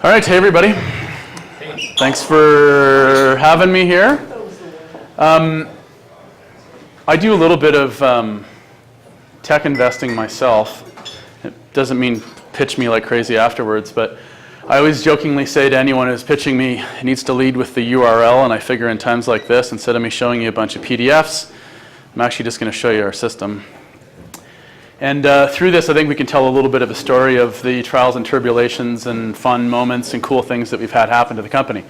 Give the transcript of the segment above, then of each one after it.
All right, hey everybody. Thanks for having me here. I do a little bit of tech investing myself. It doesn't mean pitch me like crazy afterwards, but I always jokingly say to anyone who's pitching me, it needs to lead with the URL, and I figure in times like this, instead of me showing you a bunch of PDFs, I'm actually just going to show you our system. And through this, I think we can tell a little bit of a story of the trials and tribulations and fun moments and cool things that we've had happen to the company.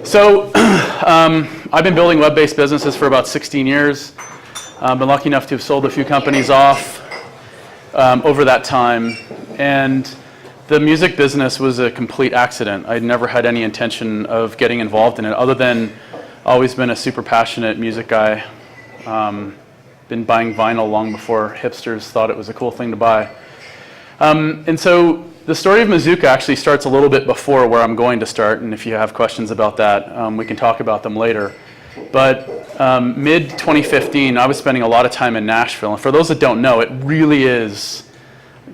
So I've been building web-based businesses for about 16 years. I've been lucky enough to have sold a few companies off over that time. And the music business was a complete accident. I'd never had any intention of getting involved in it, other than always been a super passionate music guy. Been buying vinyl long before hipsters thought it was a cool thing to buy. And so the story of Muzooka actually starts a little bit before where I'm going to start, and if you have questions about that, we can talk about them later. But mid-2015, I was spending a lot of time in Nashville, and for those that don't know, it really is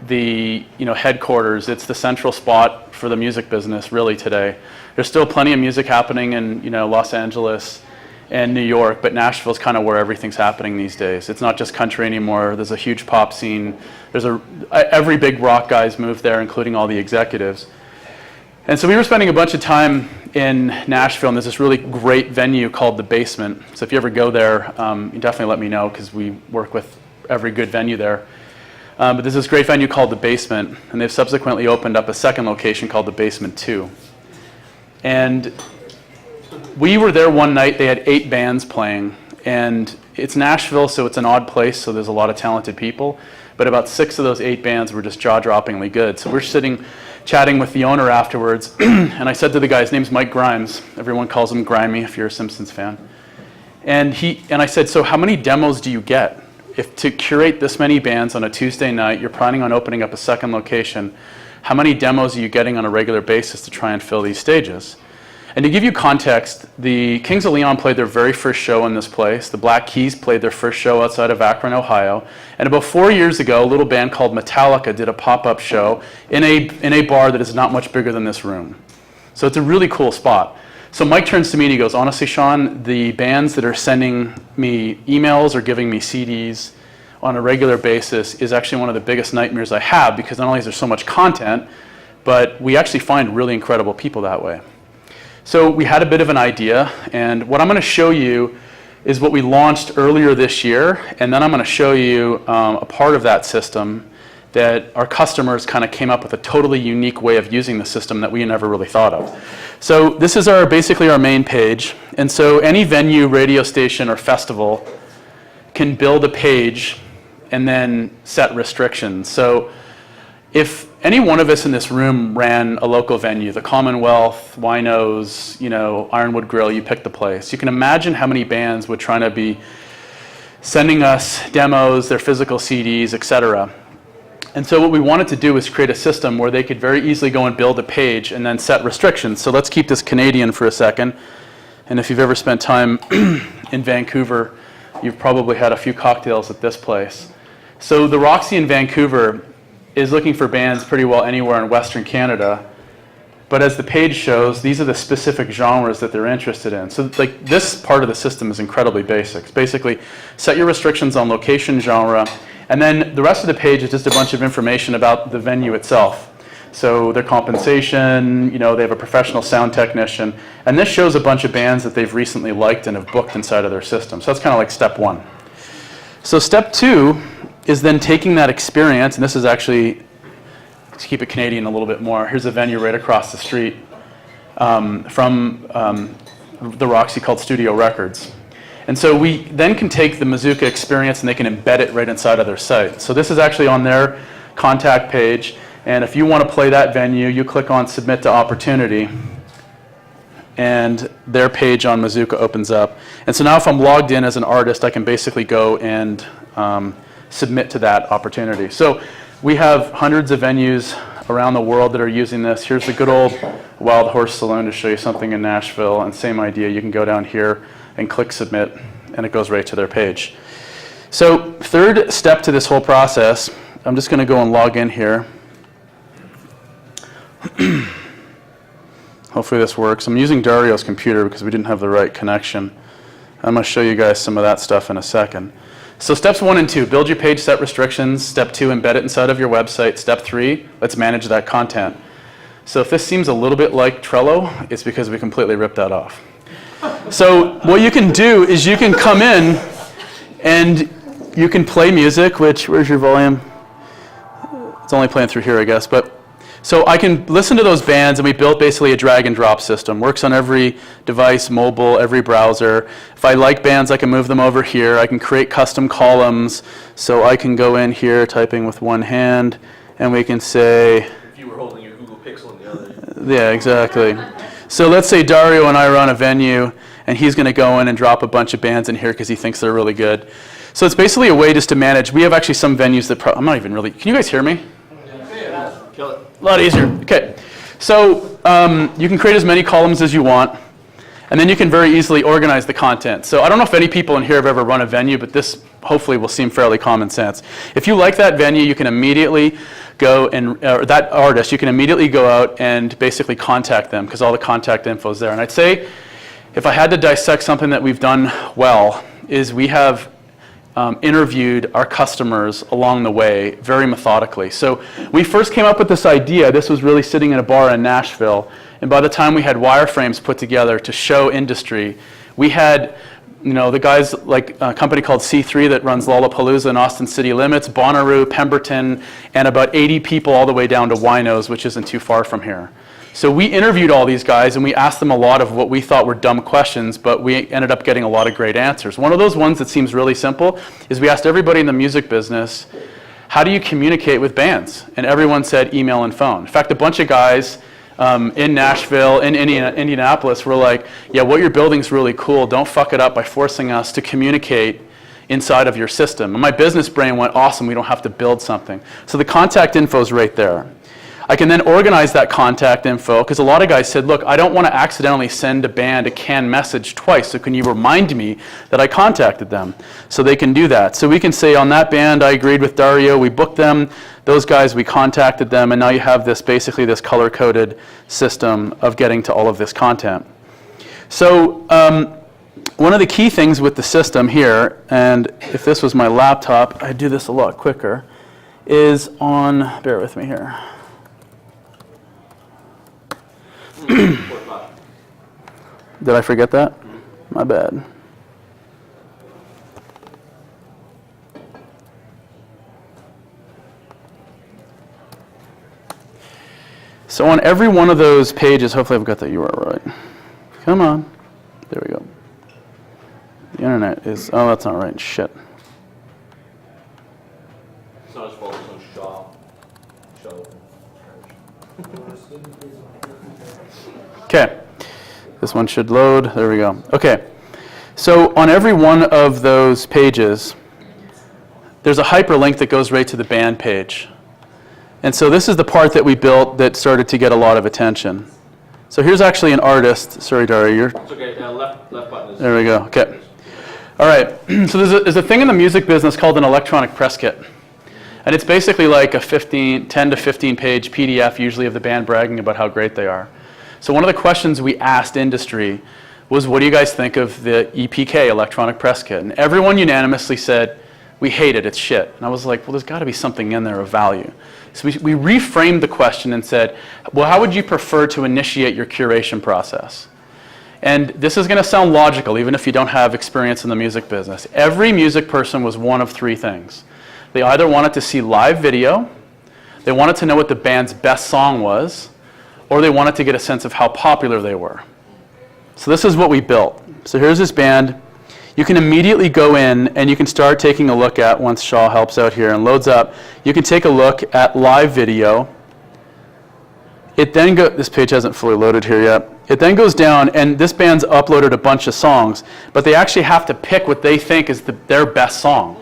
the headquarters. It's the central spot for the music business really today. There's still plenty of music happening in Los Angeles and New York, but Nashville's kind of where everything's happening these days. It's not just country anymore. There's a huge pop scene. Every big rock guy's moved there, including all the executives. And so we were spending a bunch of time in Nashville, and there's this really great venue called The Basement. So if you ever go there, you definitely let me know, because we work with every good venue there. But there's this great venue called The Basement, and they've subsequently opened up a second location called The Basement 2. And we were there one night. They had 8 bands playing, and it's Nashville, so it's an odd place, so there's a lot of talented people, but about 6 of those 8 bands were just jaw-droppingly good. So we're sitting chatting with the owner afterwards, and I said to the guy, his name's Mike Grimes. Everyone calls him Grimy if you're a Simpsons fan. And I said, so how many demos do you get? If to curate this many bands on a Tuesday night, you're planning on opening up a second location, how many demos are you getting on a regular basis to try and fill these stages? And to give you context, the Kings of Leon played their very first show in this place. The Black Keys played their first show outside of Akron, Ohio. And about 4 years ago, a little band called Metallica did a pop-up show in a bar that is not much bigger than this room. So it's a really cool spot. So Mike turns to me and he goes, honestly, Shawn, the bands that are sending me emails or giving me CDs on a regular basis is actually one of the biggest nightmares I have, because not only is there so much content, but we actually find really incredible people that way. So we had a bit of an idea, and what I'm going to show you is what we launched earlier this year, and then I'm going to show you a part of that system that our customers kind of came up with a totally unique way of using the system that we never really thought of. So this is basically our main page, and so any venue, radio station, or festival can build a page and then set restrictions. So if any one of us in this room ran a local venue, the Commonwealth, Winos, Ironwood Grill, you pick the place, you can imagine how many bands would try to be sending us demos, their physical CDs, etc. And so what we wanted to do is create a system where they could very easily go and build a page and then set restrictions. So let's keep this Canadian for a second. And if you've ever spent time in Vancouver, you've probably had a few cocktails at this place. So the Roxy in Vancouver is looking for bands pretty well anywhere in Western Canada, but as the page shows, these are the specific genres that they're interested in. So this part of the system is incredibly basic. It's basically set your restrictions on location, genre, and then the rest of the page is just a bunch of information about the venue itself. So their compensation, they have a professional sound technician, and this shows a bunch of bands that they've recently liked and have booked inside of their system. So that's kind of like step 1. So step 2 is then taking that experience, and this is actually, to keep it Canadian a little bit more, here's a venue right across the street from the Roxy called Studio Records. And so we then can take the Muzooka experience and they can embed it right inside of their site. So this is actually on their contact page, and if you want to play that venue, you click on Submit to Opportunity, and their page on Muzooka opens up. And so now if I'm logged in as an artist, I can basically go and submit to that opportunity. So we have hundreds of venues around the world that are using this. Here's the good old Wild Horse Saloon to show you something in Nashville, and same idea. You can go down here and click Submit, and it goes right to their page. So third step to this whole process, I'm just going to go and log in here. Hopefully this works. I'm using Dario's computer because we didn't have the right connection. I'm going to show you guys some of that stuff in a second. So steps 1 and 2, build your page, set restrictions. Step 2, embed it inside of your website. Step 3, let's manage that content. So if this seems a little bit like Trello, it's because we completely ripped that off. So what you can do is you can come in and you can play music, which, where's your volume? It's only playing through here, I guess. But so I can listen to those bands, and we built basically a drag and drop system. Works on every device, mobile, every browser. If I like bands, I can move them over here. I can create custom columns. So I can go in here, typing with one hand, and we can say... If you were holding your Google Pixel in the other. Yeah, exactly. So let's say Dario and I run a venue, and he's going to go in and drop a bunch of bands in here because he thinks they're really good. So it's basically a way just to manage. We have actually some venues that... I'm not even really... Can you guys hear me? Yeah. Kill it. A lot easier. Okay. So you can create as many columns as you want, and then you can very easily organize the content. So I don't know if any people in here have ever run a venue, but this hopefully will seem fairly common sense. If you like that venue, you can immediately go and, or that artist, you can immediately go out and basically contact them because all the contact info is there. And I'd say if I had to dissect something that we've done well is we have interviewed our customers along the way very methodically. So we first came up with this idea. This was really sitting in a bar in Nashville. And by the time we had wireframes put together to show industry, we had the guys like a company called C3 that runs Lollapalooza and Austin City Limits, Bonnaroo, Pemberton, and about 80 people all the way down to Winos, which isn't too far from here. So we interviewed all these guys, and we asked them a lot of what we thought were dumb questions, but we ended up getting a lot of great answers. One of those ones that seems really simple is we asked everybody in the music business, how do you communicate with bands? And everyone said email and phone. In fact, a bunch of guys in Nashville, in Indianapolis, were like, yeah, what you're building is really cool. Don't fuck it up by forcing us to communicate inside of your system. And my business brain went, awesome, we don't have to build something. So the contact info is right there. I can then organize that contact info, because a lot of guys said, look, I don't want to accidentally send a band a canned message twice, so can you remind me that I contacted them? So they can do that. So we can say on that band, I agreed with Dario, we booked them, those guys, we contacted them, and now you have this, basically this color-coded system of getting to all of this content. So one of the key things with the system here, and if this was my laptop, I'd do this a lot quicker, is on, bear with me here. Did I forget that? My bad. So on every one of those pages, hopefully I've got that URL right. Come on. There we go. The internet is, oh, that's not right. Shit. It's not his fault, it's on Shawn. Okay, this one should load. There we go. Okay, so on every one of those pages, there's a hyperlink that goes right to the band page. And so this is the part that we built that started to get a lot of attention. So here's actually an artist. Sorry, Dario, It's okay, left button is... There we go, okay. All right, so there's a thing in the music business called an electronic press kit. And it's basically like a 10 to 15 page PDF, usually of the band bragging about how great they are. So one of the questions we asked industry was, what do you guys think of the EPK, electronic press kit? And everyone unanimously said, we hate it, it's shit. And I was like, well, there's got to be something in there of value. So we reframed the question and said, well, how would you prefer to initiate your curation process? And this is going to sound logical, even if you don't have experience in the music business. Every music person was one of three things. They either wanted to see live video, they wanted to know what the band's best song was, or they wanted to get a sense of how popular they were. So this is what we built. So here's this band. You can immediately go in and you can start taking a look at, once Shaw helps out here and loads up, you can take a look at live video. It then this page hasn't fully loaded here yet. It then goes down, and this band's uploaded a bunch of songs, but they actually have to pick what they think is their best song.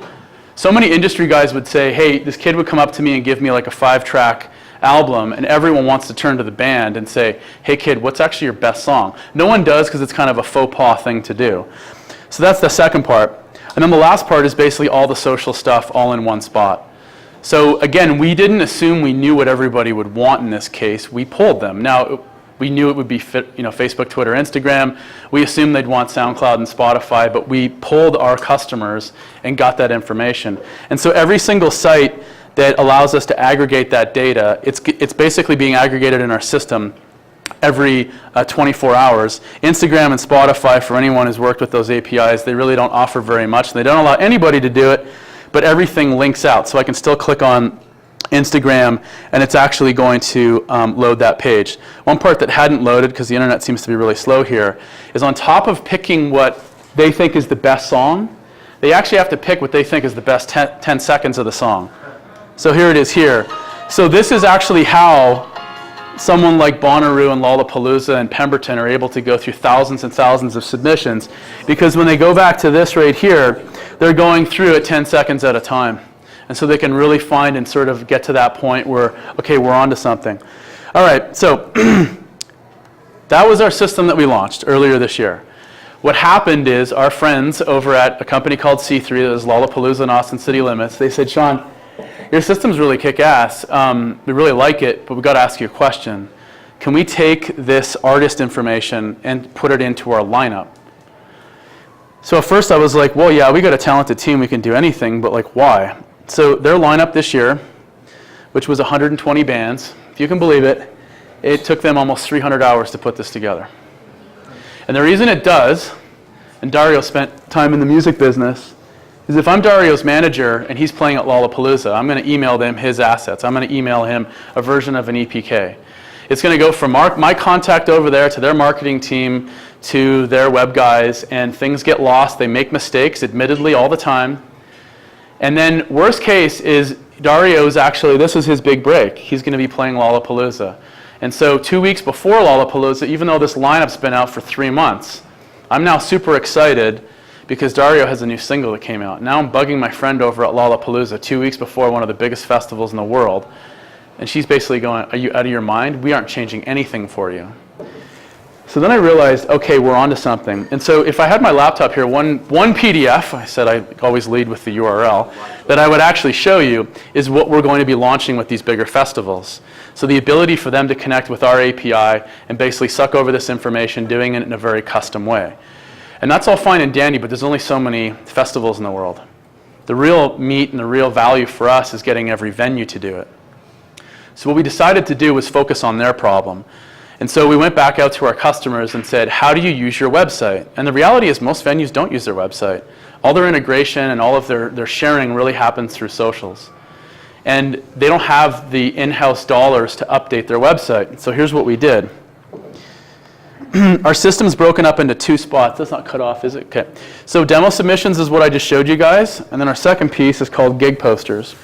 So many industry guys would say, hey, this kid would come up to me and give me like a 5-track album, and everyone wants to turn to the band and say, hey kid, what's actually your best song? No one does, because it's kind of a faux pas thing to do. So that's the second part. And then the last part is basically all the social stuff all in one spot. So again, we didn't assume we knew what everybody would want in this case. We pulled them. Now, We knew it would be Facebook, Twitter, Instagram. We assumed they'd want SoundCloud and Spotify, but we polled our customers and got that information. And so every single site that allows us to aggregate that data, it's basically being aggregated in our system every 24 hours. Instagram and Spotify, for anyone who's worked with those APIs, they really don't offer very much. They don't allow anybody to do it, but everything links out. So I can still click on Instagram, and it's actually going to load that page. One part that hadn't loaded, because the internet seems to be really slow here, is on top of picking what they think is the best song, they actually have to pick what they think is the best 10 seconds of the song. So here it is here. So this is actually how someone like Bonnaroo and Lollapalooza and Pemberton are able to go through thousands and thousands of submissions, because when they go back to this right here, they're going through it 10 seconds at a time. And so they can really find and sort of get to that point where, okay, we're onto something. All right, so that was our system that we launched earlier this year. What happened is our friends over at a company called C3, that is Lollapalooza and Austin City Limits, they said, Shawn, your system's really kick-ass. We really like it, but we've got to ask you a question. Can we take this artist information and put it into our lineup? So at first I was like, well, yeah, we got a talented team, we can do anything, but like, why? So their lineup this year, which was 120 bands, if you can believe it, it took them almost 300 hours to put this together. And the reason it does, and Dario spent time in the music business, is if I'm Dario's manager and he's playing at Lollapalooza, I'm going to email them his assets. I'm going to email him a version of an EPK. It's going to go from my contact over there to their marketing team to their web guys, and things get lost. They make mistakes, admittedly, all the time. And then worst case is Dario's actually, this is his big break. He's going to be playing Lollapalooza. And so 2 weeks before Lollapalooza, even though this lineup's been out for 3 months, I'm now super excited because Dario has a new single that came out. Now I'm bugging my friend over at Lollapalooza 2 weeks before one of the biggest festivals in the world. And she's basically going, are you out of your mind? We aren't changing anything for you. So then I realized, okay, we're onto something. And so if I had my laptop here, one PDF, I said I always lead with the URL, that I would actually show you is what we're going to be launching with these bigger festivals. So the ability for them to connect with our API and basically suck over this information, doing it in a very custom way. And that's all fine and dandy, but there's only so many festivals in the world. The real meat and the real value for us is getting every venue to do it. So what we decided to do was focus on their problem. And so we went back out to our customers and said, how do you use your website? And the reality is most venues don't use their website. All their integration and all of their sharing really happens through socials. And they don't have the in-house dollars to update their website. So here's what we did. Our system's broken up into 2 spots. That's not cut off, is it? Okay. So demo submissions is what I just showed you guys. And then our second piece is called gig posters.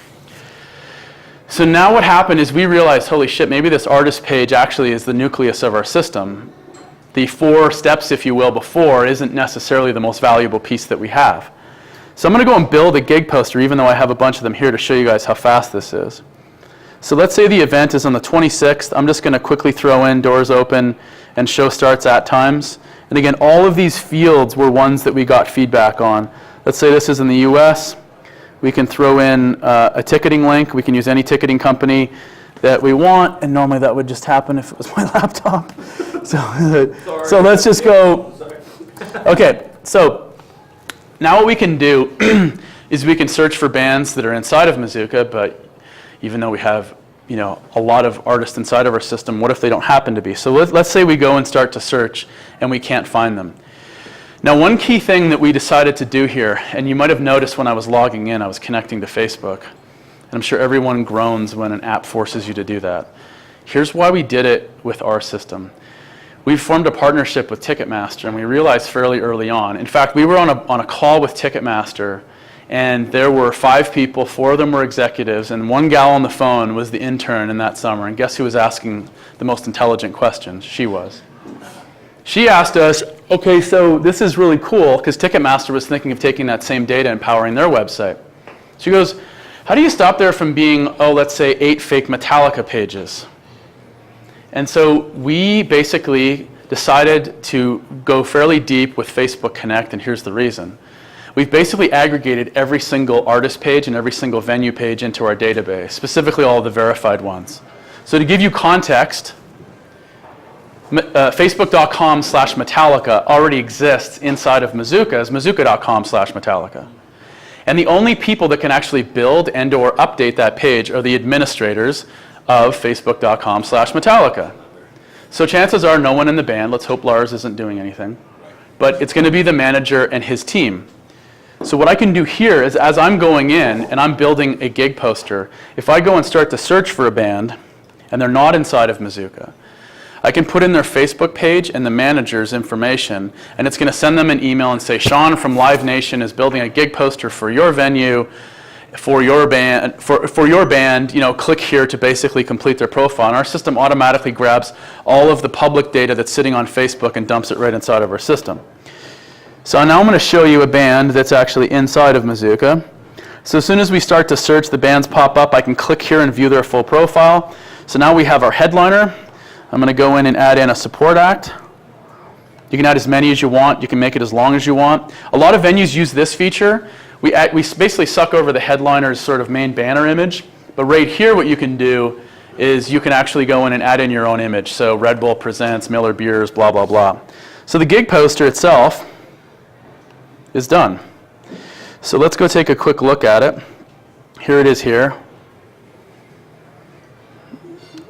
So now what happened is we realized, holy shit, maybe this artist page actually is the nucleus of our system. The 4 steps, if you will, before isn't necessarily the most valuable piece that we have. So I'm going to go and build a gig poster, even though I have a bunch of them here to show you guys how fast this is. So let's say the event is on the 26th. I'm just going to quickly throw in doors open and show starts at times. And again, all of these fields were ones that we got feedback on. Let's say this is in the US. We can throw in a ticketing link. We can use any ticketing company that we want. And normally that would just happen if it was my laptop. So let's just go. Okay, so now what we can do is we can search for bands that are inside of Muzooka, but even though we have a lot of artists inside of our system, what if they don't happen to be? So let's say we go and start to search and we can't find them. Now, one key thing that we decided to do here, and you might have noticed when I was logging in, I was connecting to Facebook, and I'm sure everyone groans when an app forces you to do that. Here's why we did it with our system. We formed a partnership with Ticketmaster, and we realized fairly early on. In fact, we were on a call with Ticketmaster, and there were 5 people, 4 of them were executives, and 1 gal on the phone was the intern in that summer. And guess who was asking the most intelligent questions? She was. She asked us, okay, so this is really cool, because Ticketmaster was thinking of taking that same data and powering their website. She goes, how do you stop there from being, let's say 8 fake Metallica pages? And so we basically decided to go fairly deep with Facebook Connect, and here's the reason. We've basically aggregated every single artist page and every single venue page into our database, specifically all of the verified ones. So to give you context, Facebook.com/Metallica already exists inside of Muzooka as Muzooka.com/Metallica. And the only people that can actually build and or update that page are the administrators of Facebook.com/Metallica. So chances are no one in the band, let's hope Lars isn't doing anything, but it's going to be the manager and his team. So what I can do here is as I'm going in and I'm building a gig poster, if I go and start to search for a band and they're not inside of Muzooka, I can put in their Facebook page and the manager's information, and it's going to send them an email and say, Shawn from Live Nation is building a gig poster for your venue, for your band, click here to basically complete their profile. And our system automatically grabs all of the public data that's sitting on Facebook and dumps it right inside of our system. So now I'm going to show you a band that's actually inside of Muzooka. So as soon as we start to search, the bands pop up. I can click here and view their full profile. So now we have our headliner. I'm going to go in and add in a support act. You can add as many as you want. You can make it as long as you want. A lot of venues use this feature. We basically suck over the headliner's sort of main banner image. But right here what you can do is you can actually go in and add in your own image. So Red Bull presents, Miller Beers, blah, blah, blah. So the gig poster itself is done. So let's go take a quick look at it. Here it is here.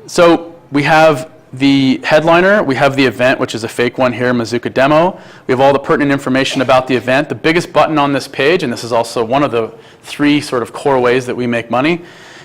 So we have the headliner, we have the event, which is a fake one here, Muzooka Demo. We have all the pertinent information about the event. The biggest button on this page, and this is also one of the 3 sort of core ways that we make money,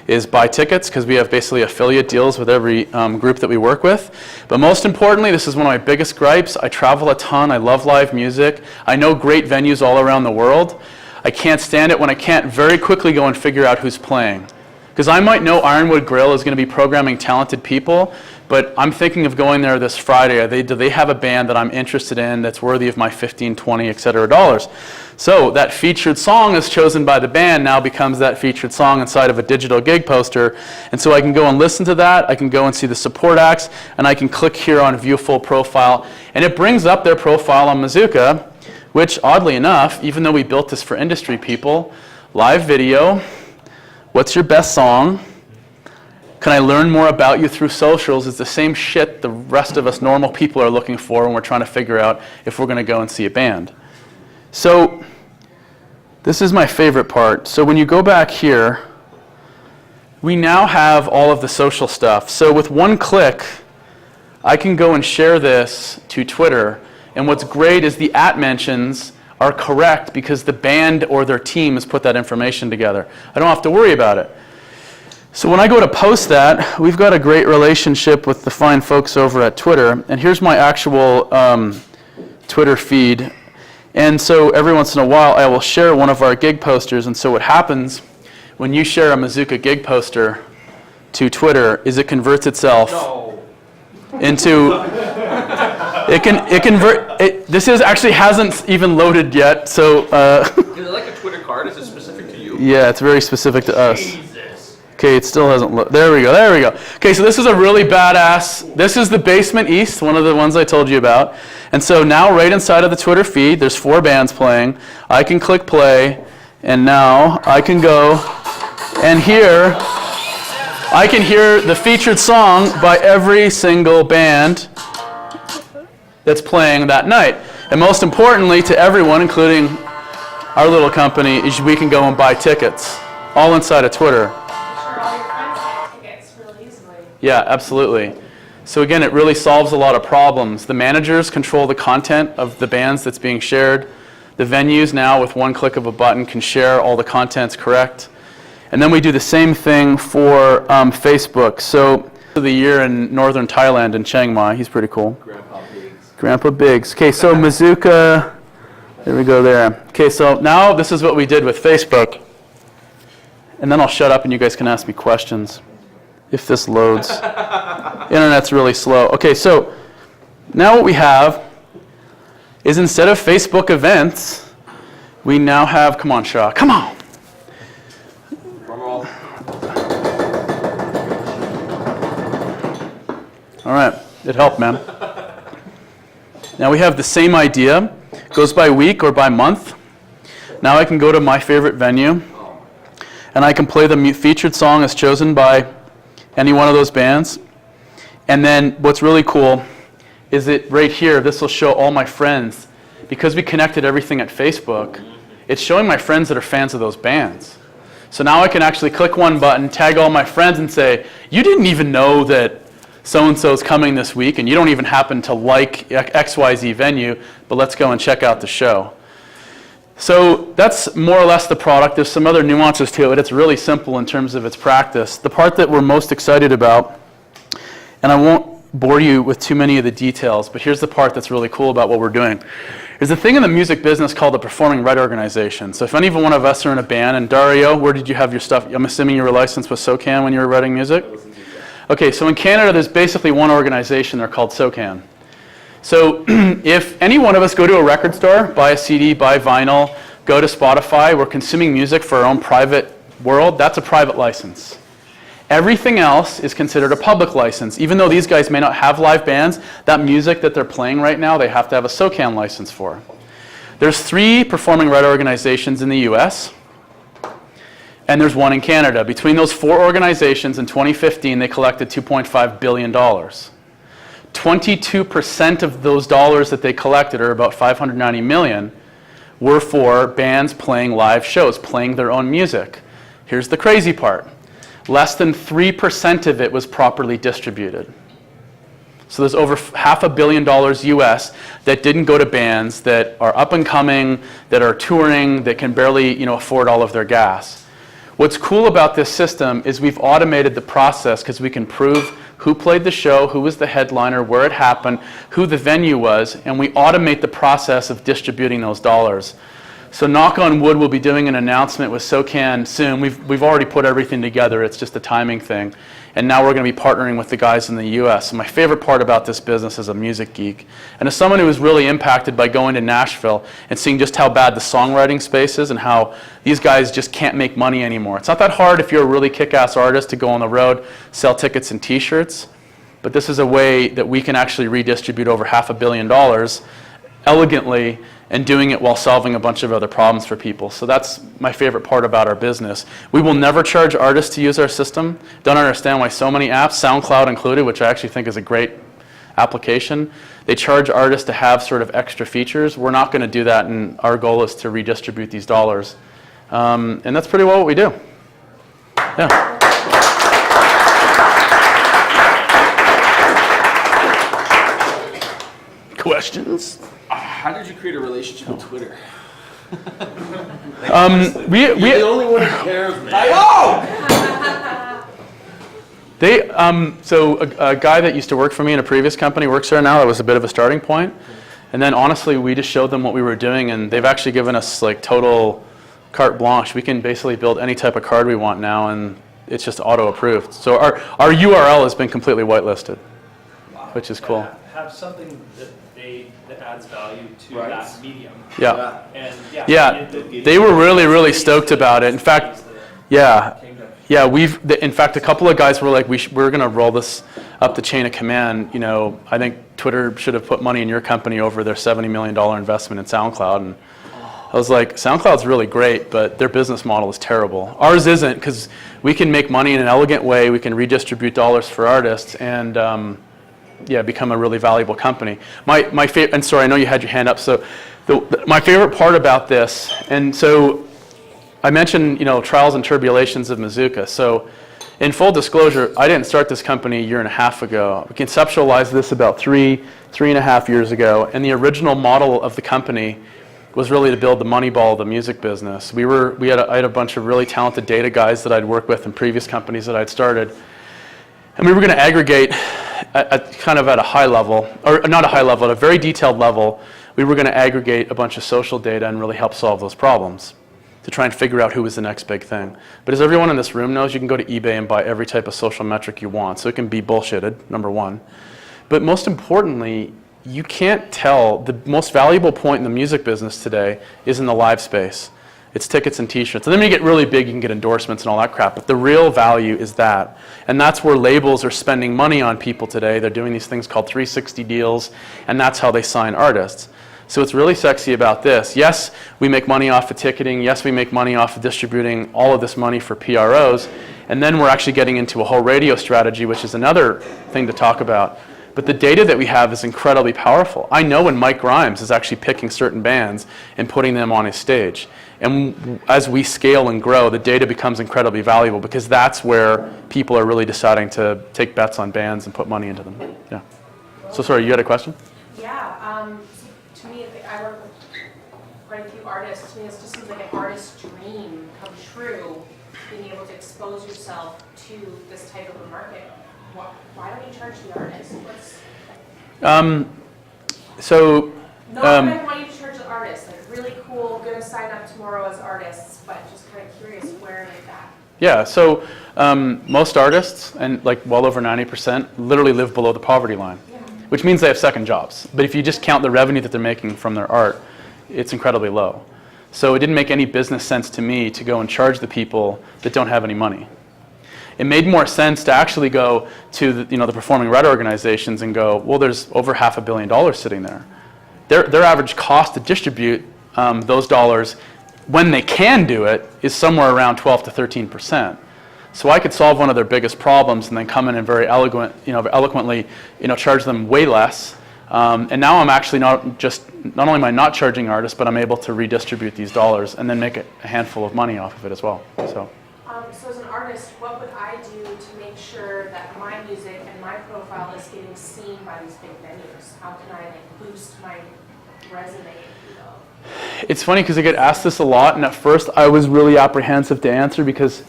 is buy tickets, because we have basically affiliate deals with every group that we work with. But most importantly, this is one of my biggest gripes. I travel a ton. I love live music. I know great venues all around the world. I can't stand it when I can't very quickly go and figure out who's playing. Because I might know Ironwood Grill is going to be programming talented people, but I'm thinking of going there this Friday. Do they have a band that I'm interested in that's worthy of my $15, $20, etc. dollars? So that featured song is chosen by the band now becomes that featured song inside of a digital gig poster. And so I can go and listen to that. I can go and see the support acts, and I can click here on View Full Profile. And it brings up their profile on Muzooka, which oddly enough, even though we built this for industry people, live video, what's your best song? Can I learn more about you through socials? Is the same shit the rest of us normal people are looking for when we're trying to figure out if we're going to go and see a band. So this is my favorite part. So when you go back here, we now have all of the social stuff. So with one click, I can go and share this to Twitter. And what's great is the @mentions are correct because the band or their team has put that information together. I don't have to worry about it. So when I go to post that, we've got a great relationship with the fine folks over at Twitter. And here's my actual Twitter feed. And so every once in a while, I will share one of our gig posters. And so what happens when you share a Muzooka gig poster to Twitter is it converts itself into... This actually hasn't even loaded yet, so... Is it like a Twitter card? Is it specific to you? Yeah, it's very specific to us. Jesus. Okay, it still hasn't loaded. There we go, there we go. Okay, so this is a really badass... This is the Basement East, one of the ones I told you about. And so now right inside of the Twitter feed, there's 4 bands playing. I can click play, and now I can go and hear... I can hear the featured song by every single band that's playing that night. And most importantly to everyone, including our little company, is we can go and buy tickets, all inside of Twitter. Sure, all your friends buy tickets really easily. Yeah, absolutely. So again, it really solves a lot of problems. The managers control the content of the bands that's being shared. The venues now, with one click of a button, can share all the contents correct. And then we do the same thing for Facebook. So the year in northern Thailand in Chiang Mai, he's pretty cool. Grandpa Biggs. Okay, so Muzooka, there we go there. Okay, so now this is what we did with Facebook. And then I'll shut up and you guys can ask me questions if this loads. Internet's really slow. Okay, so now what we have is instead of Facebook events, we now have, come on, Shaw, come on. All right, it helped, man. Now we have the same idea. It goes by week or by month. Now I can go to my favorite venue, and I can play the featured song as chosen by any one of those bands. And then what's really cool is it right here, this will show all my friends. Because we connected everything at Facebook, it's showing my friends that are fans of those bands. So now I can actually click one button, tag all my friends and say, you didn't even know that so-and-so is coming this week, and you don't even happen to like XYZ venue, but let's go and check out the show. So that's more or less the product. There's some other nuances to it. It's really simple in terms of its practice. The part that we're most excited about, and I won't bore you with too many of the details, but here's the part that's really cool about what we're doing. There's a thing in the music business called the performing right organization. So if any one of us are in a band, and Dario, where did you have your stuff? I'm assuming you were licensed with SOCAN when you were writing music? Okay, so in Canada, there's basically one organization. They're called SOCAN. So if any one of us go to a record store, buy a CD, buy vinyl, go to Spotify, we're consuming music for our own private world, that's a private license. Everything else is considered a public license. Even though these guys may not have live bands, that music that they're playing right now, they have to have a SOCAN license for. There's 3 performing right organizations in the US, and there's 1 in Canada. Between those 4 organizations in 2015, they collected $2.5 billion. 22% of those dollars that they collected, or about 590 million, were for bands playing live shows, playing their own music. Here's the crazy part. Less than 3% of it was properly distributed. So there's over $500 million US that didn't go to bands that are up and coming, that are touring, that can barely, afford all of their gas. What's cool about this system is we've automated the process because we can prove who played the show, who was the headliner, where it happened, who the venue was, and we automate the process of distributing those dollars. So knock on wood, we'll be doing an announcement with SOCAN soon. We've already put everything together. It's just a timing thing. And now we're going to be partnering with the guys in the US. And my favorite part about this business as a music geek, and as someone who was really impacted by going to Nashville and seeing just how bad the songwriting space is and how these guys just can't make money anymore. It's not that hard if you're a really kick-ass artist to go on the road, sell tickets and t-shirts. But this is a way that we can actually redistribute over $500 million elegantly, and doing it while solving a bunch of other problems for people. So that's my favorite part about our business. We will never charge artists to use our system. Don't understand why so many apps, SoundCloud included, which I actually think is a great application, they charge artists to have sort of extra features. We're not going to do that, and our goal is to redistribute these dollars. And that's pretty well what we do. Yeah. Questions? How did you create a relationship with Twitter? You're the only one who cares, man. So a guy that used to work for me in a previous company works there now. That was a bit of a starting point. And then honestly, we just showed them what we were doing, and they've actually given us like total carte blanche. We can basically build any type of card we want now, and it's just auto-approved. So our URL has been completely whitelisted, which is cool. Have something that adds value to that medium. Yeah. And they were really stoked about it. In fact, in fact, a couple of guys were like, we're going to roll this up the chain of command. I think Twitter should have put money in your company over their $70 million investment in SoundCloud. And I was like, SoundCloud's really great, but their business model is terrible. Ours isn't, because we can make money in an elegant way. We can redistribute dollars for artists, and become a really valuable company. My favorite, and sorry, I know you had your hand up. So, my favorite part about this, and so I mentioned, trials and tribulations of Muzooka. So, in full disclosure, I didn't start this company a year and a half ago. We conceptualized this about three and a half years ago, and the original model of the company was really to build the money ball of the music business. I had a bunch of really talented data guys that I'd worked with in previous companies that I'd started. And we were going to aggregate at a high level, or not a high level, at a very detailed level, we were going to aggregate a bunch of social data and really help solve those problems to try and figure out who was the next big thing. But as everyone in this room knows, you can go to eBay and buy every type of social metric you want, so it can be bullshitted, number one. But most importantly, you can't tell, the most valuable point in the music business today is in the live space. It's tickets and t-shirts. And then when you get really big, you can get endorsements and all that crap. But the real value is that. And that's where labels are spending money on people today. They're doing these things called 360 deals, and that's how they sign artists. So what's really sexy about this, yes, we make money off of ticketing. Yes, we make money off of distributing all of this money for PROs. And then we're actually getting into a whole radio strategy, which is another thing to talk about. But the data that we have is incredibly powerful. I know when Mike Grimes is actually picking certain bands and putting them on his stage. And as we scale and grow, the data becomes incredibly valuable because that's where people are really deciding to take bets on bands and put money into them. Yeah. So sorry, you had a question? Yeah, so to me, I work with quite a few artists. To me, this just seems like an artist's dream come true, being able to expose yourself to this type of a market. Why don't you charge the artist? So. Not that I want you to charge the artist. Like, really cool, gonna sign up tomorrow as artists, but just kind of curious where like that. Yeah, so most artists, and like well over 90%, literally live below the poverty line, which means they have second jobs. But if you just count the revenue that they're making from their art, it's incredibly low. So it didn't make any business sense to me to go and charge the people that don't have any money. It made more sense to actually go to the performing right organizations and go, well, there's over $500 million sitting there. Their average cost to distribute those dollars when they can do it is somewhere around 12 to 13%. So I could solve one of their biggest problems and then come in and very eloquently, charge them way less. And now I'm actually not only am I not charging artists, but I'm able to redistribute these dollars and then make a handful of money off of it as well. So as an artist, what would I do to make sure that my music and my profile is getting seen by these big venues? How can I boost my resume? It's funny because I get asked this a lot, and at first I was really apprehensive to answer because,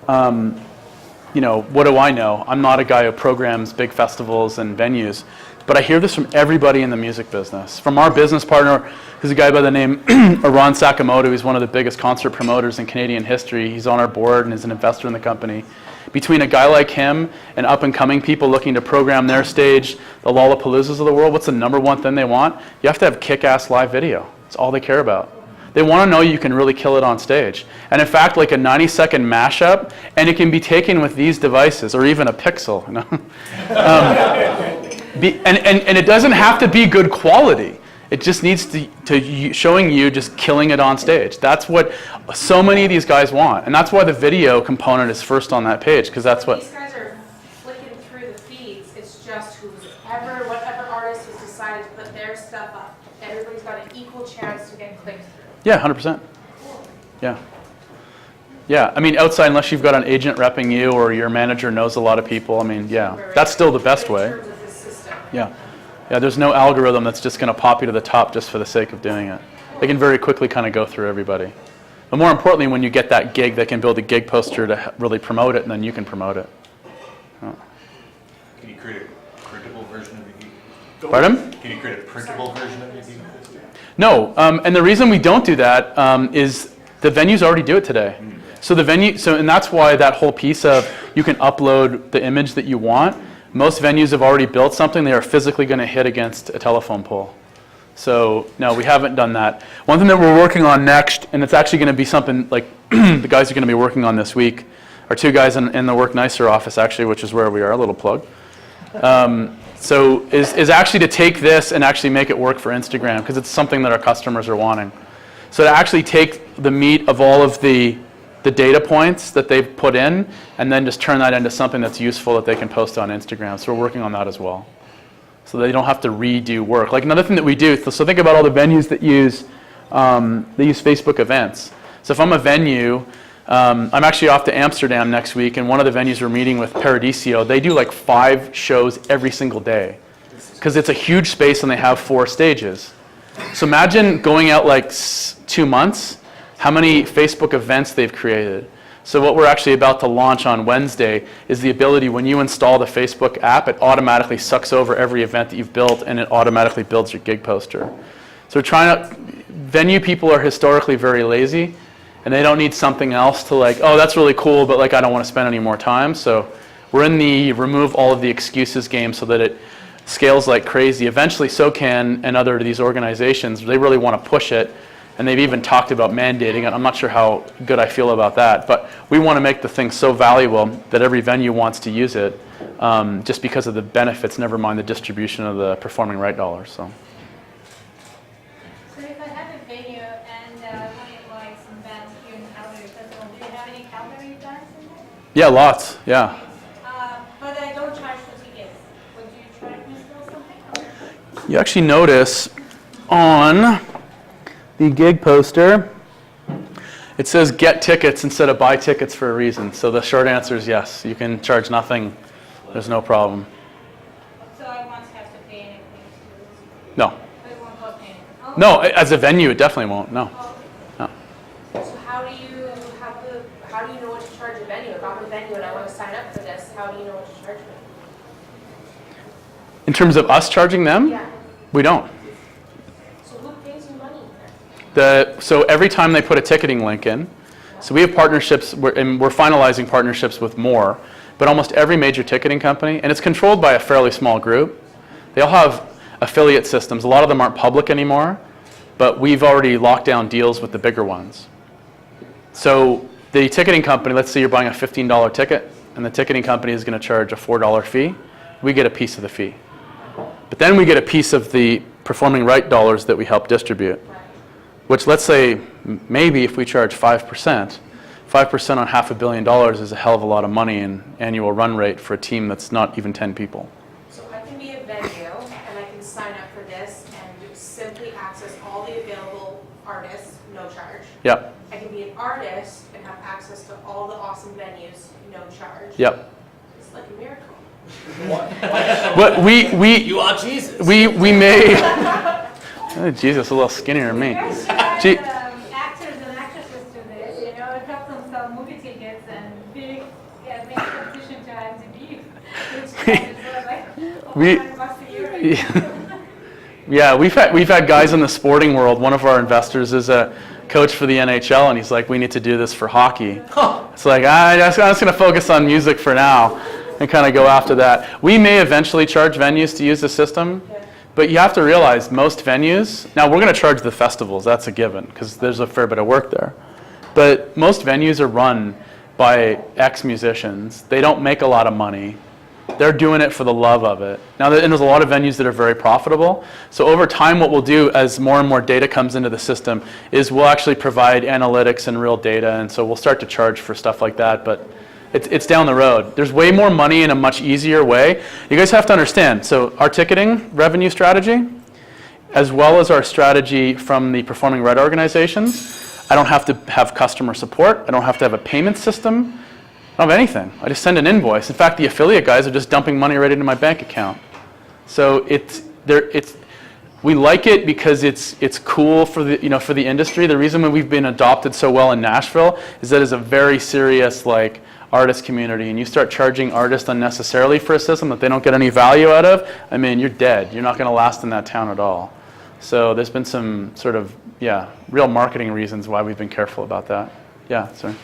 what do I know? I'm not a guy who programs big festivals and venues, but I hear this from everybody in the music business. From our business partner, who's a guy by the name of Ron Sakamoto. He's one of the biggest concert promoters in Canadian history. He's on our board and is an investor in the company. Between a guy like him and up-and-coming people looking to program their stage, the Lollapaloozas of the world, what's the number one thing they want? You have to have kick-ass live video. It's all they care about. They want to know you can really kill it on stage. And in fact, like a 90-second mashup, and it can be taken with these devices, or even a Pixel. And it doesn't have to be good quality. It just needs to showing you just killing it on stage. That's what so many of these guys want. And that's why the video component is first on that page, because that's what... These guys are flicking through the feeds. It's just whatever artist has decided to put their stuff up. Everybody's got an equal chance to get clicked through. Yeah, 100%. Yeah. Yeah, I mean, outside, unless you've got an agent repping you or your manager knows a lot of people, I mean, yeah, that's still the best way. In terms of this system. Yeah. Yeah, there's no algorithm that's just going to pop you to the top just for the sake of doing it. They can very quickly kind of go through everybody. But more importantly, when you get that gig, they can build a gig poster to really promote it, and then you can promote it. Oh. Can you create a printable version of your gig? Pardon? Can you create a printable version of your gig? No, and the reason we don't do that is the venues already do it today. So and that's why that whole piece of you can upload the image that you want. Most venues have already built something they are physically going to hit against a telephone pole. So no, we haven't done that. One thing that we're working on next, and it's actually going to be something like the guys are going to be working on this week, are two guys in the Work Nicer office actually, which is where we are, a little plug. So is actually to take this and actually make it work for Instagram, because it's something that our customers are wanting. So to actually take the meat of all of the data points that they've put in and then just turn that into something that's useful that they can post on Instagram. So we're working on that as well. So they don't have to redo work. Like another thing that we do, so think about all the venues that use Facebook events. So if I'm a venue, I'm actually off to Amsterdam next week, and one of the venues we're meeting with, Paradiso, they do like 5 shows every single day because it's a huge space and they have 4 stages. So imagine going out like 2 months, how many Facebook events they've created. So what we're actually about to launch on Wednesday is the ability, when you install the Facebook app, it automatically sucks over every event that you've built and it automatically builds your gig poster. So we're trying to, venue people are historically very lazy, and they don't need something else to like, oh, that's really cool, but like I don't want to spend any more time. So we're in the remove all of the excuses game so that it scales like crazy. Eventually SOCAN and other of these organizations, they really want to push it, and they've even talked about mandating it. I'm not sure how good I feel about that, but we want to make the thing so valuable that every venue wants to use it just because of the benefits, never mind the distribution of the performing right dollars. So if I have a venue and wanted like some bands here in Calgary Festival, do you have any Calgary bands in there? yeah, lots, yeah. But I don't charge for tickets. Would you charge me still you actually notice on the gig poster, it says get tickets instead of buy tickets for a reason. So the short answer is yes. You can charge nothing. There's no problem. So I won't have to pay anything to, No. it won't cost me anything? Oh. No, as a venue, it definitely won't. No. Oh, No. So how do you know what to charge a venue? If I'm a venue and I want to sign up for this, how do you know what to charge me? In terms of us charging them, Yeah. we don't. So who pays you money? So every time they put a ticketing link in, so we have partnerships, and we're finalizing partnerships with more, but almost every major ticketing company, and it's controlled by a fairly small group. They all have affiliate systems. A lot of them aren't public anymore, but we've already locked down deals with the bigger ones. So the ticketing company, let's say you're buying a $15 ticket, and the ticketing company is going to charge a $4 fee. We get a piece of the fee. But then we get a piece of the performing right dollars that we help distribute, which let's say maybe if we charge 5%, 5% on $500 million is a hell of a lot of money in annual run rate for a team that's not even 10 people. So I can be a venue and I can sign up for this and simply access all the available artists, no charge. Yep, I can be an artist and have access to all the awesome venues, no charge. yep. It's like a miracle. But You are Jesus. we may, oh, Jesus, a little skinnier than me. you guys should have Gee- actors and actresses do this, you know, help them sell movie tickets and make competition to IMDb. Which is like We- $100 a year. Yeah, we've had guys in the sporting world. One of our investors is a coach for the NHL, and he's like, we need to do this for hockey. It's like, I'm just going to focus on music for now and kind of go after that. We may eventually charge venues to use the system, but you have to realize most venues, now we're going to charge the festivals, that's a given, because there's a fair bit of work there. But most venues are run by ex-musicians. They don't make a lot of money. They're doing it for the love of it. Now, and there's a lot of venues that are very profitable. So over time, what we'll do as more and more data comes into the system is we'll actually provide analytics and real data, and so we'll start to charge for stuff like that, but it's down the road. There's way more money in a much easier way. You guys have to understand, so our ticketing revenue strategy, as well as our strategy from the performing right organizations, I don't have to have customer support. I don't have to have a payment system. I don't have anything. I just send an invoice. In fact, the affiliate guys are just dumping money right into my bank account. So we like it because it's cool for the industry. The reason why we've been adopted so well in Nashville is that it's a very serious artist community, and you start charging artists unnecessarily for a system that they don't get any value out of, I mean, you're dead. You're not going to last in that town at all. So there's been some sort of, real marketing reasons why we've been careful about that. Yeah, sorry.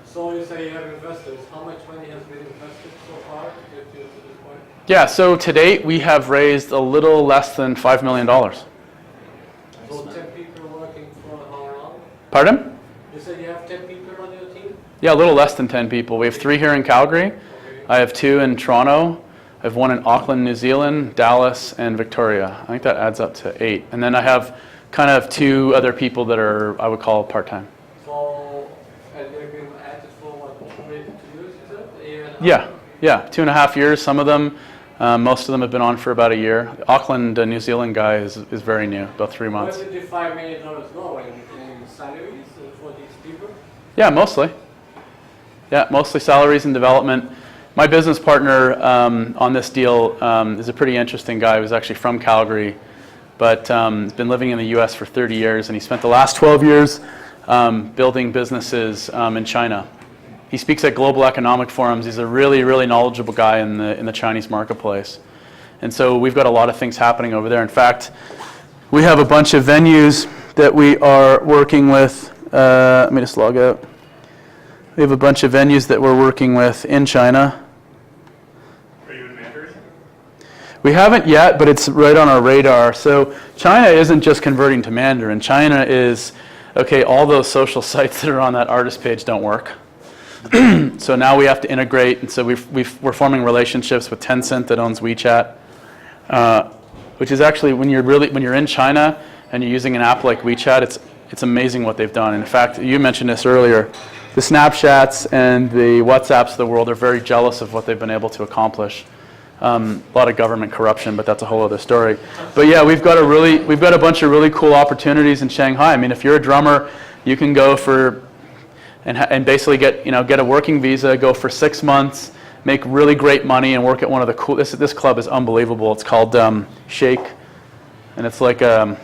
So you say you have investors. How much money has been invested so far to get you to this point? Yeah, so to date, we have raised a little less than $5 million. So 10 people working for how long? Pardon? You said you have 10 people on your team? Yeah, a little less than 10 people. We have 3 here in Calgary. Okay. I have 2 in Toronto. I have 1 in Auckland, New Zealand, Dallas, and Victoria. I think that adds up to 8. And then I have kind of 2 other people that are, I would call part-time. So, and you've been at it for what, 2 years, is it? A year and a half? Yeah, 2.5 years. Some of them, most of them have been on for about a year. The Auckland, New Zealand guy is very new, about 3 months. Where did the $5 million go? In salaries for these people? Yeah, mostly. Yeah, mostly salaries and development. My business partner on this deal is a pretty interesting guy. He was actually from Calgary, but has been living in the US for 30 years, and he spent the last 12 years building businesses in China. He speaks at global economic forums. He's a really, really knowledgeable guy in the Chinese marketplace. And so we've got a lot of things happening over there. In fact, we have a bunch of venues that we are working with. Let me just log out. We have a bunch of venues that we're working with in China. Are you in Mandarin? We haven't yet, but it's right on our radar. So China isn't just converting to Mandarin. China is, okay, all those social sites that are on that artist page don't work. So now we have to integrate, and so we're forming relationships with Tencent that owns WeChat, which is actually when you're in China and you're using an app like WeChat, it's amazing what they've done. In fact, you mentioned this earlier. The Snapchats and the WhatsApps of the world are very jealous of what they've been able to accomplish A lot of government corruption, but that's a whole other story. But yeah, we've got a bunch of really cool opportunities in Shanghai. I mean, if you're a drummer, you can go for and basically get a working visa, go for 6 months, make really great money, and work at one of the cool. This club is unbelievable. It's called Shake, and it's like a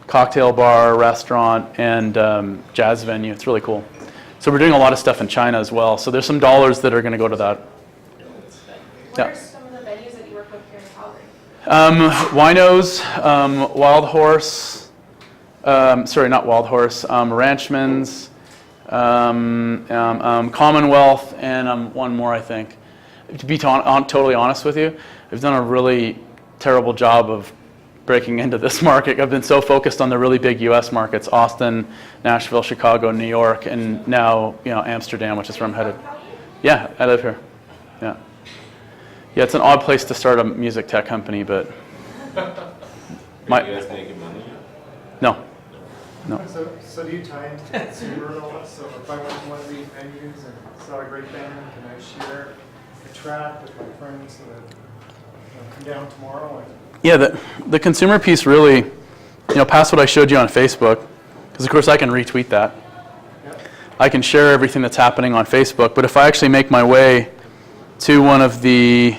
cocktail bar, restaurant, and jazz venue. It's really cool. So we're doing a lot of stuff in China as well. So there's some dollars that are going to go to that. What are some of the venues that you work with here in Calgary? Winos, Wild Horse, sorry, not Wild Horse, Ranchman's, Commonwealth, and one more, I think. To be totally honest with you, I've done a really terrible job of breaking into this market. I've been so focused on the really big U.S. markets, Austin, Nashville, Chicago, New York, and now Amsterdam, which is where I'm headed. Yeah, I live here. Yeah. Yeah, it's an odd place to start a music tech company, but Are you guys making money? no. So do you tie into the consumer and all that? So if I went to one of these venues and saw a great band, can I share a track with my friends so that come down tomorrow? And Yeah, the consumer piece really, past what I showed you on Facebook, because of course I can retweet that. I can share everything that's happening on Facebook, but if I actually make my way to one of the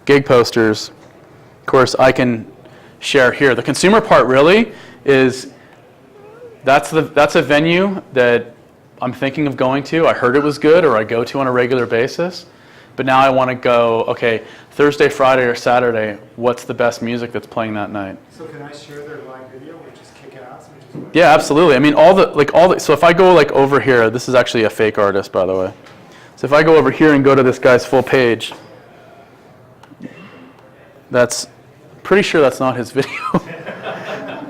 gig posters, of course I can share here. The consumer part really is, that's a venue that I'm thinking of going to. I heard it was good, or I go to on a regular basis. But now I want to go, okay, Thursday, Friday, or Saturday, what's the best music that's playing that night? so can I share their live video, which is kick-ass, which is what Yeah, absolutely. I mean, so if I go over here, this is actually a fake artist, by the way. So if I go over here and go to this guy's full page, that's, pretty sure that's not his video.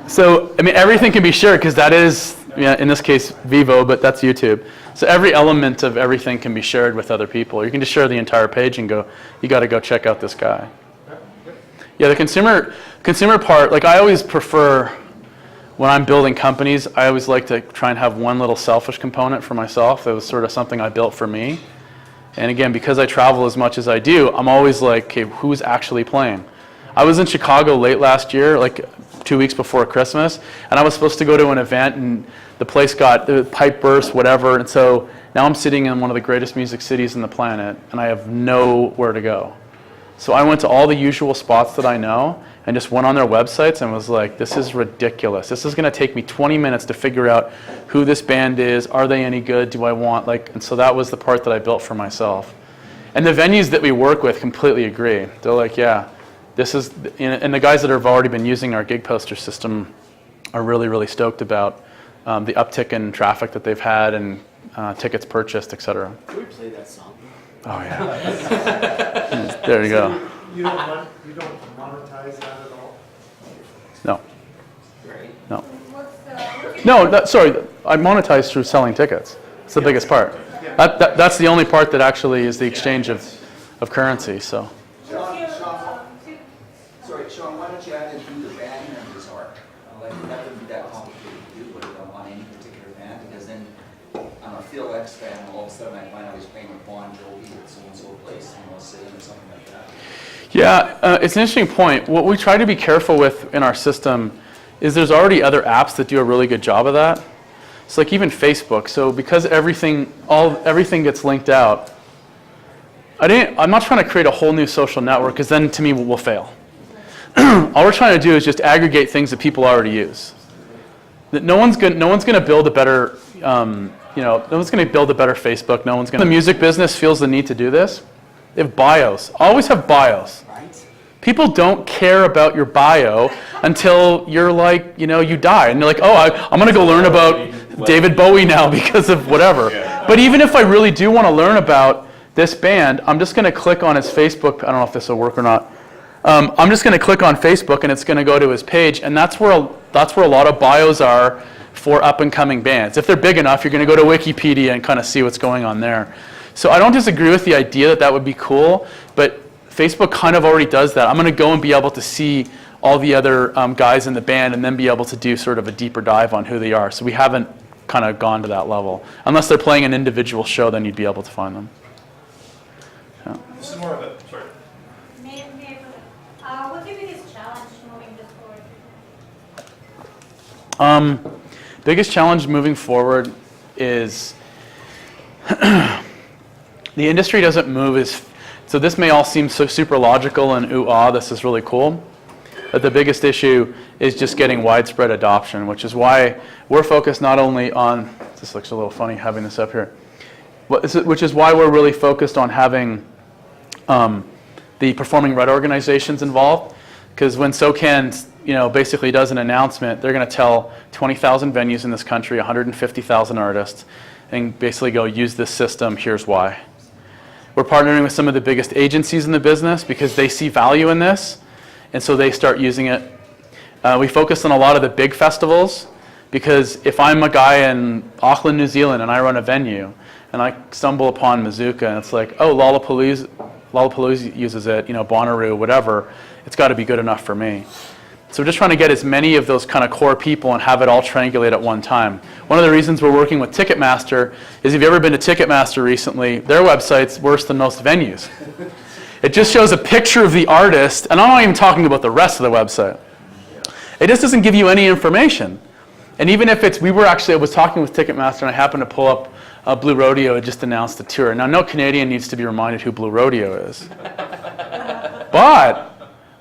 So, I mean, everything can be shared, because that is, in this case, Vivo, but that's YouTube. So every element of everything can be shared with other people. You can just share the entire page and go, you got to go check out this guy. Yeah, the consumer part, I always prefer, when I'm building companies, I always like to try and have one little selfish component for myself. That was sort of something I built for me. And again, because I travel as much as I do, I'm always like, okay, who's actually playing? I was in Chicago late last year, 2 weeks before Christmas, and I was supposed to go to an event, and the pipe burst, whatever, and so now I'm sitting in one of the greatest music cities on the planet, and I have nowhere to go. So I went to all the usual spots that I know, and just went on their websites and was like, this is ridiculous. This is going to take me 20 minutes to figure out who this band is, are they any good, do I want, and so that was the part that I built for myself. And the venues that we work with completely agree. They're like, yeah, this is, and the guys that have already been using our gig poster system are really, really stoked about the uptick in traffic that they've had and tickets purchased, et cetera. Can we play that song? Oh, yeah. There you go. you don't monetize that at all? No. Right. No. What's No, sorry. I monetize through selling tickets. It's the biggest part. That's the only part that actually is the exchange of currency, so. Sorry, Shawn, why don't you add in who the band members are? That wouldn't be that complicated to do, would it, on any particular band? Because then I'm a Phil X fan, all of a sudden I find I was playing with Bon Jovi at so-and-so place, sitting or something like that. Yeah, it's an interesting point. What we try to be careful with in our system is there's already other apps that do a really good job of that. It's like even Facebook. So because everything gets linked out, I'm not trying to create a whole new social network, because then to me we'll fail. All we're trying to do is just aggregate things that people already use. That no one's going to build a better, no one's going to build a better Facebook. No one's going. The music business feels the need to do this. They have bios. Always have bios. Right? People don't care about your bio until you're like, you die, and you're like, oh, I'm going to go learn about David Bowie now because of whatever. But even if I really do want to learn about this band, I'm just going to click on his Facebook. I don't know if this will work or not. I'm just going to click on Facebook, and it's going to go to his page, and that's where a lot of bios are for up-and-coming bands. If they're big enough, you're going to go to Wikipedia and kind of see what's going on there. So I don't disagree with the idea that would be cool, but Facebook kind of already does that. I'm going to go and be able to see all the other guys in the band and then be able to do sort of a deeper dive on who they are. So we haven't kind of gone to that level. Unless they're playing an individual show, then you'd be able to find them. Yeah. This is more of a, sorry. May Biggest challenge moving forward is the industry doesn't move as, so this may all seem so super logical and ooh-ah, this is really cool, but the biggest issue is just getting widespread adoption, which is why we're focused not only on, this looks a little funny having this up here, which is why we're really focused on having the performing red organizations involved, because when SOCAN basically does an announcement, they're going to tell 20,000 venues in this country, 150,000 artists, and basically go, use this system, here's why. We're partnering with some of the biggest agencies in the business because they see value in this, and so they start using it. We focus on a lot of the big festivals, because if I'm a guy in Auckland, New Zealand, and I run a venue, and I stumble upon Muzooka, and it's like, oh, Lollapalooza uses it, Bonnaroo, whatever, it's got to be good enough for me. So we're just trying to get as many of those kind of core people and have it all triangulate at one time. One of the reasons we're working with Ticketmaster is if you've ever been to Ticketmaster recently, their website's worse than most venues. It just shows a picture of the artist, and I'm not even talking about the rest of the website. It just doesn't give you any information. And even if I was talking with Ticketmaster and I happened to pull up Blue Rodeo had just announced a tour. Now, no Canadian needs to be reminded who Blue Rodeo is. But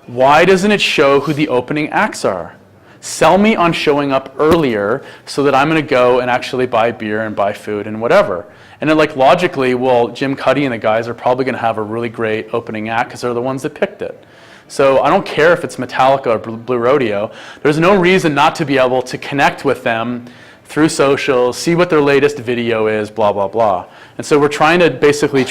why doesn't it show who the opening acts are? Sell me on showing up earlier so that I'm going to go and actually buy beer and buy food and whatever. And then logically, well, Jim Cuddy and the guys are probably going to have a really great opening act because they're the ones that picked it. So I don't care if it's Metallica or Blue Rodeo. There's no reason not to be able to connect with them through socials, see what their latest video is, blah, blah, blah. And so we're trying to basically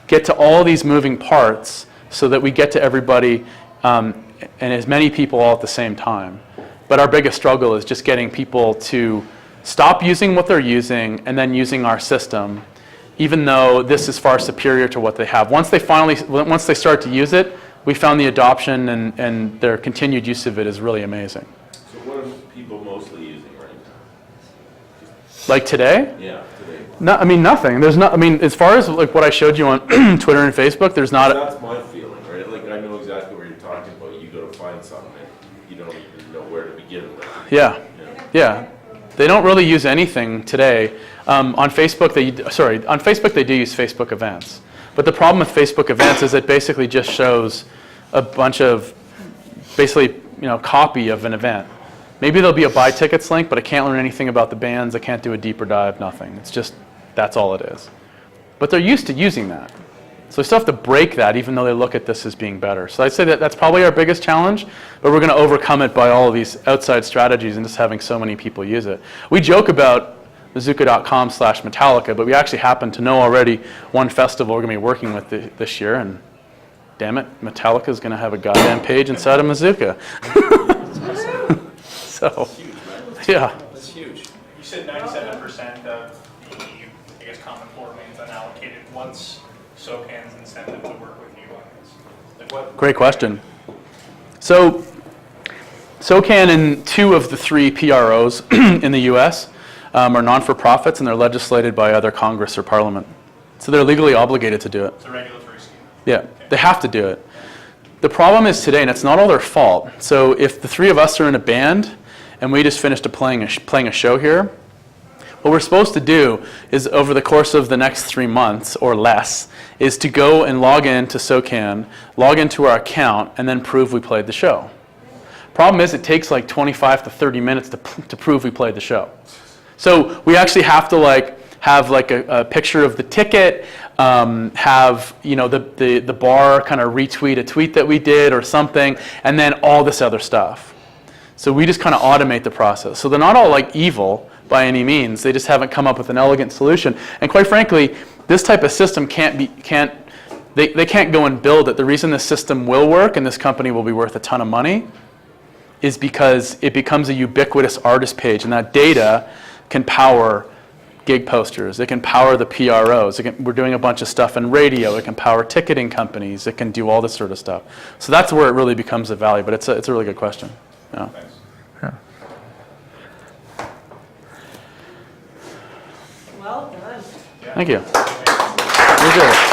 get to all these moving parts so that we get to everybody and as many people all at the same time. But our biggest struggle is just getting people to stop using what they're using and then using our system, even though this is far superior to what they have. Once they start to use it, we found the adoption and their continued use of it is really amazing. So what are people mostly using right now? Like today? Yeah, today. No, nothing. There's not. As far as what I showed you on Twitter and Facebook, there's not. That's my feeling, right? I know exactly what you're talking about. You go to find something, and you don't even know where to begin with. Yeah. They don't really use anything today. On Facebook, they do use Facebook events. But the problem with Facebook events is it basically just shows a bunch of copy of an event. Maybe there'll be a buy tickets link, but I can't learn anything about the bands. I can't do a deeper dive, nothing. It's just, that's all it is. But they're used to using that. So we still have to break that, even though they look at this as being better. So I'd say that's probably our biggest challenge, but we're going to overcome it by all of these outside strategies and just having so many people use it. We joke about Muzooka.com/Metallica, but we actually happen to know already one festival we're going to be working with this year, and damn it, Metallica is going to have a goddamn page inside of Muzooka. So, yeah. That's huge. You said 97% of the, common core remains unallocated. What's SOCAN's incentive to work with you on this? Great question. So, SOCAN and 2 of the 3 PROs in the U.S. Are non-for-profits, and they're legislated by either Congress or Parliament. So they're legally obligated to do it. It's a regulatory scheme. Yeah, okay. They have to do it. The problem is today, and it's not all their fault, so if the 3 of us are in a band and we just finished playing a show here, what we're supposed to do is over the course of the next 3 months or less is to go and log in to SOCAN, log into our account, and then prove we played the show. Problem is it takes 25 to 30 minutes to prove we played the show. So we actually have to have a picture of the ticket, have the bar kind of retweet a tweet that we did or something, and then all this other stuff. So we just kind of automate the process. So they're not all evil by any means. They just haven't come up with an elegant solution. And quite frankly, this type of system they can't go and build it. The reason this system will work and this company will be worth a ton of money is because it becomes a ubiquitous artist page, and that data can power gig posters. It can power the PROs. We're doing a bunch of stuff in radio. It can power ticketing companies. It can do all this sort of stuff. So that's where it really becomes a value. But it's a really good question. Yeah. Thanks. Yeah. Well done. Thank you. You're good.